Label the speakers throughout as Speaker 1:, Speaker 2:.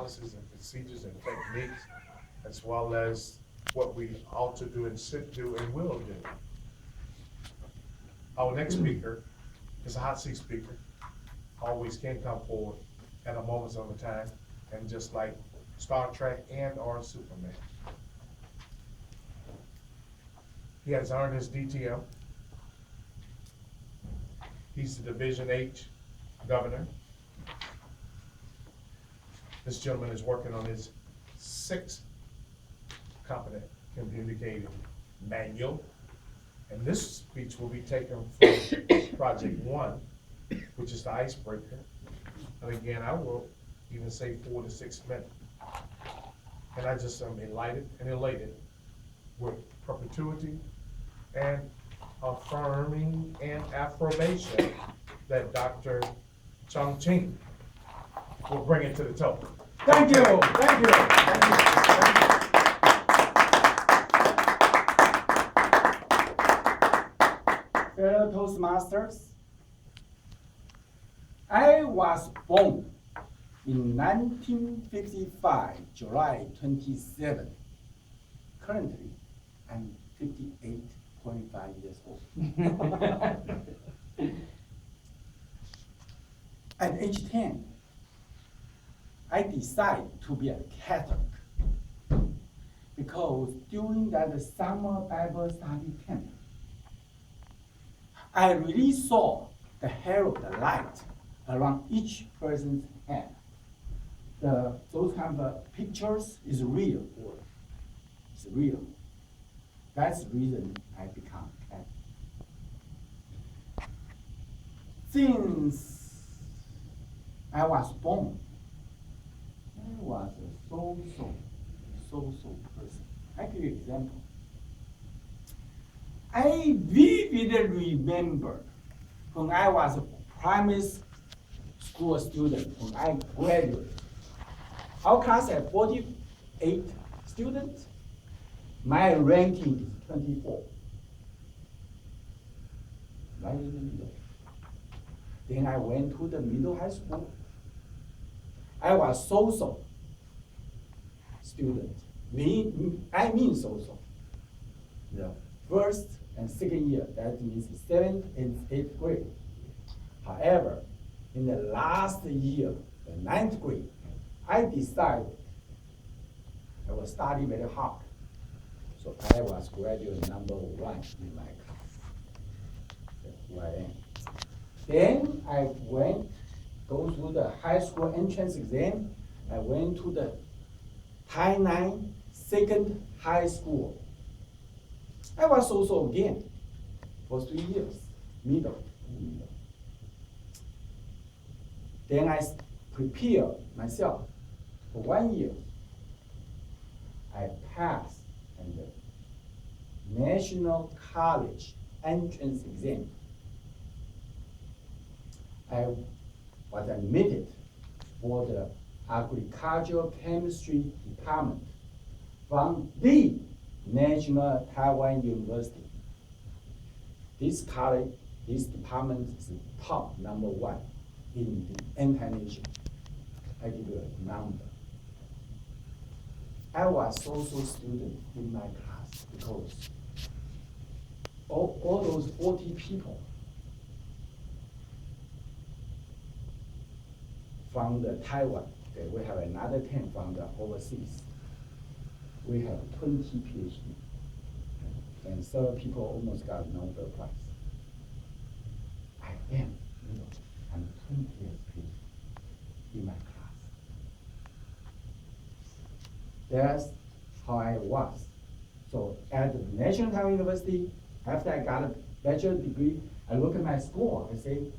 Speaker 1: policies and procedures and techniques, as well as what we ought to do and should do and will do. Our next speaker is a hot seat speaker, always can come forward at a moment's of a time, and just like Star Trek and or Superman. He has earned his DTO. He's the Division H governor. This gentleman is working on his 6th competent communicating manual. And this speech will be taken from Project 1, which is the icebreaker. And again, I will even say 4 to 6 minutes. And I just am enlightened and elated with perpetuity and affirming and affirmation that Dr. Jung Jing will bring it to the table.
Speaker 2: Thank you, thank you, thank you. Fellow Toastmasters, I was born in 1955, July 27. Currently, I'm 58.5 years old. At age 10, I decided to be a Catholic because during that summer Bible study camp, I really saw the halo, the light around each person's head. Those kind of pictures is real. It's real. That's the reason I become Catholic. Since I was born, I was a so-so person. I give you an example. I vividly remember when I was a primary school student, when I graduated. Our class had 48 students. My ranking is 24. Right in the middle. Then I went to the middle high school. I was so-so student. I mean so-so. The first and second year, that means 7th and 8th grade. However, in the last year, the 9th grade, I decided I will study very hard. So I was graduate number 1 in my class. That's who I am. Then I go through the high school entrance exam. I went to the Tainan Second High School. I was so-so again for 3 years, middle. Then I prepared myself for 1 year. I passed the National College entrance exam. I was admitted for the agricultural chemistry department from the National Taiwan University. This college, this department is the top number 1 in the entire nation. I give you a number. I was so-so student in my class because all those 40 people from the Taiwan, okay, we have another 10 from the overseas. We have 20 PhD, and several people almost got Nobel Prize. I am, I'm 20 years PhD in my class. That's how I was. So at the National Taiwan University, after I got a bachelor degree, I look at my score, I say,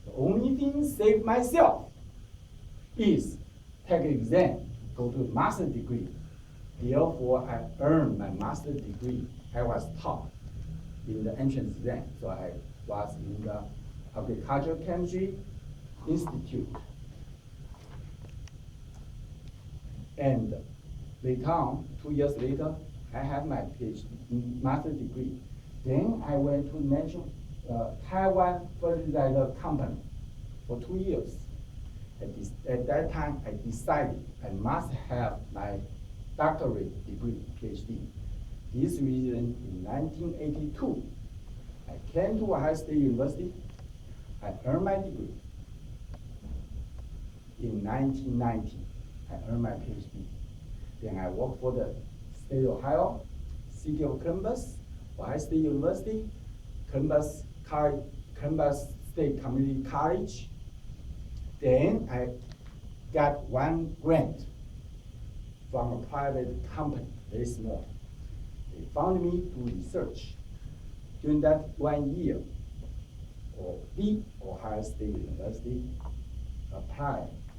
Speaker 2: the only thing save myself is take an exam, go to a master's degree. Therefore, I earned my master's degree. I was top in the entrance exam. So I was in the Agricultural Chemistry Institute. And later on, 2 years later, I had my PhD, master's degree. Then I went to National Taiwan Fertilizer Company for 2 years. At that time, I decided I must have my doctorate degree, PhD. This reason, in 1982, I came to Ohio State University. I earned my degree. In 1990, I earned my PhD. Then I worked for the state of Ohio, city of Columbus, Ohio State University, Columbus State Community College. Then I got one grant from a private company, very small. They found me to research. During that 1 year, the Ohio State University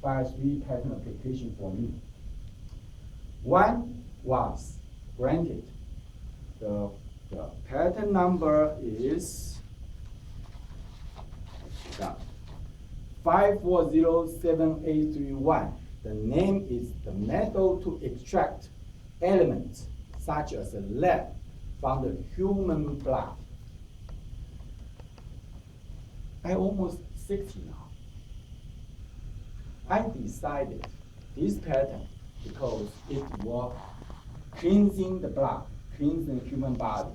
Speaker 2: filed 3 patent applications for me. One was granted. The patent number is 5407831. The name is the method to extract elements such as lead from the human blood. I'm almost 60 now. I decided this patent because it was cleansing the blood, cleansing the human body.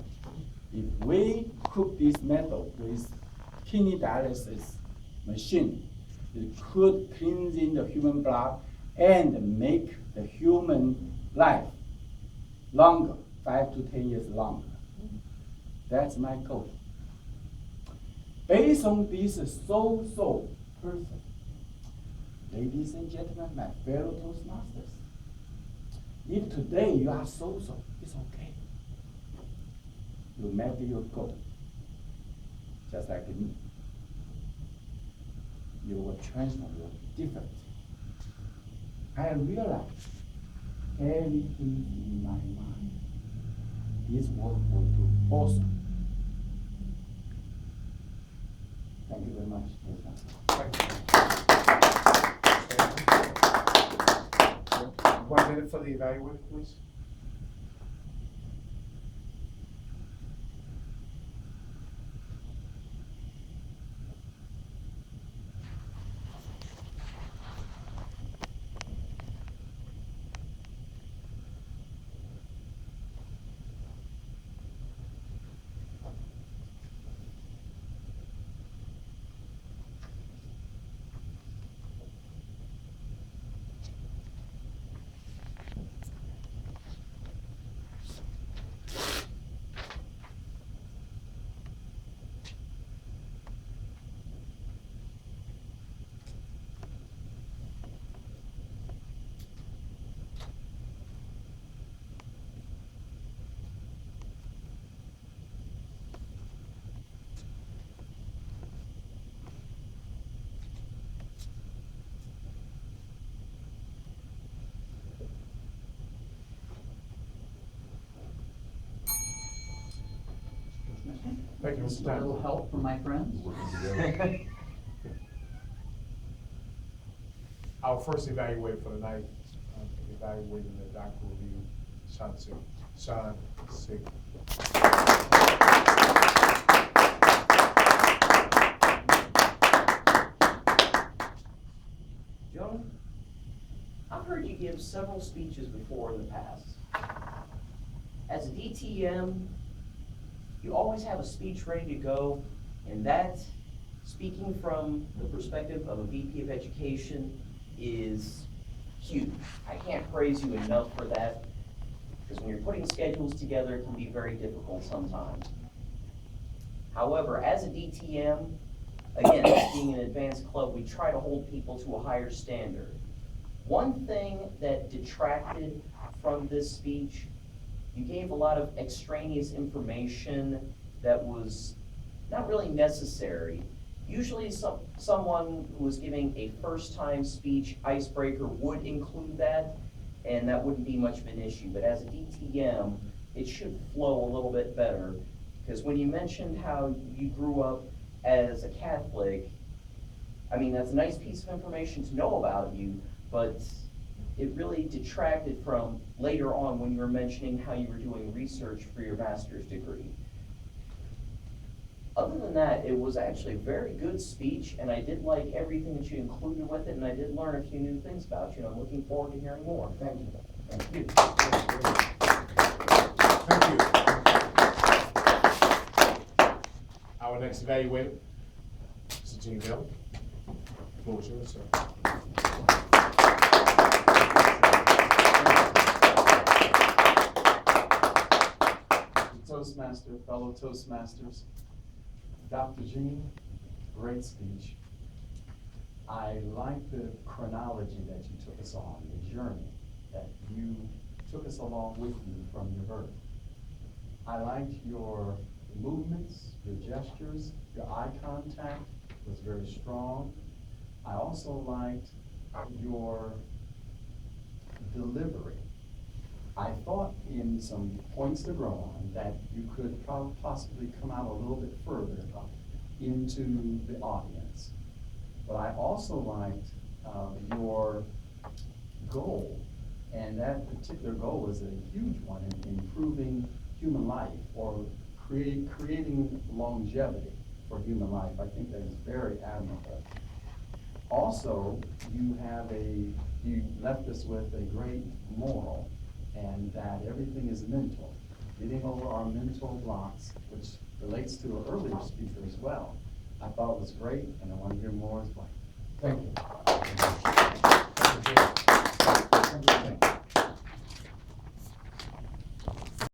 Speaker 2: If we cook this method with kidney dialysis machine, it could cleansing the human blood and make the human life longer, 5 to 10 years longer. That's my goal. Based on this so-so person, ladies and gentlemen, my fellow Toastmasters, if today you are so-so, it's okay. You make your goal, just like me. You will transform, you will be different. I realize everything in my mind, this work will do awesome. Thank you very much.
Speaker 1: Thank you. 1 minute for the evaluator, please. Thank you, Mr.
Speaker 3: A little
Speaker 1: Tanner.
Speaker 3: help from my friends.
Speaker 1: Our first evaluator for the night, evaluating the doctor review, Sean Sig. Sean Sig.
Speaker 4: Jung, I've heard you give several speeches before in the past. As a DTM, you always have a speech ready to go, and that, speaking from the perspective of a VP of Education, is huge. I can't praise you enough for that, because when you're putting schedules together, it can be very difficult sometimes. However, as a DTM, again, being an advanced club, we try to hold people to a higher standard. One thing that detracted from this speech, you gave a lot of extraneous information that was not really necessary. Usually someone who was giving a first-time speech icebreaker would include that, and that wouldn't be much of an issue. But as a DTM, it should flow a little bit better, because when you mentioned how you grew up as a Catholic, I mean, that's a nice piece of information to know about you, but it really detracted from later on when you were mentioning how you were doing research for your master's degree. Other than that, it was actually a very good speech, and I did like everything that you included with it, and I did learn a few new things about you, and I'm looking forward to hearing more.
Speaker 2: Thank you.
Speaker 4: Thank you.
Speaker 1: Thank you. Our next evaluator, Mr. Jing Jing. Floor is yours, sir.
Speaker 3: Toastmaster, fellow Toastmasters, Dr. Jing, great speech. I like the chronology that you took us on, the journey that you took us along with you from your birth. I liked your movements, your gestures, your eye contact was very strong. I also liked your delivery. I thought in some points to grow on that you could possibly come out a little bit further into the audience. But I also liked your goal, and that particular goal was a huge one in improving human life or creating longevity for human life. I think that is very admirable. Also, you left us with a great moral, and that everything is mental. Getting over our mental blocks, which relates to an earlier speaker as well. I thought it was great, and I want to hear more as well.
Speaker 2: Thank you.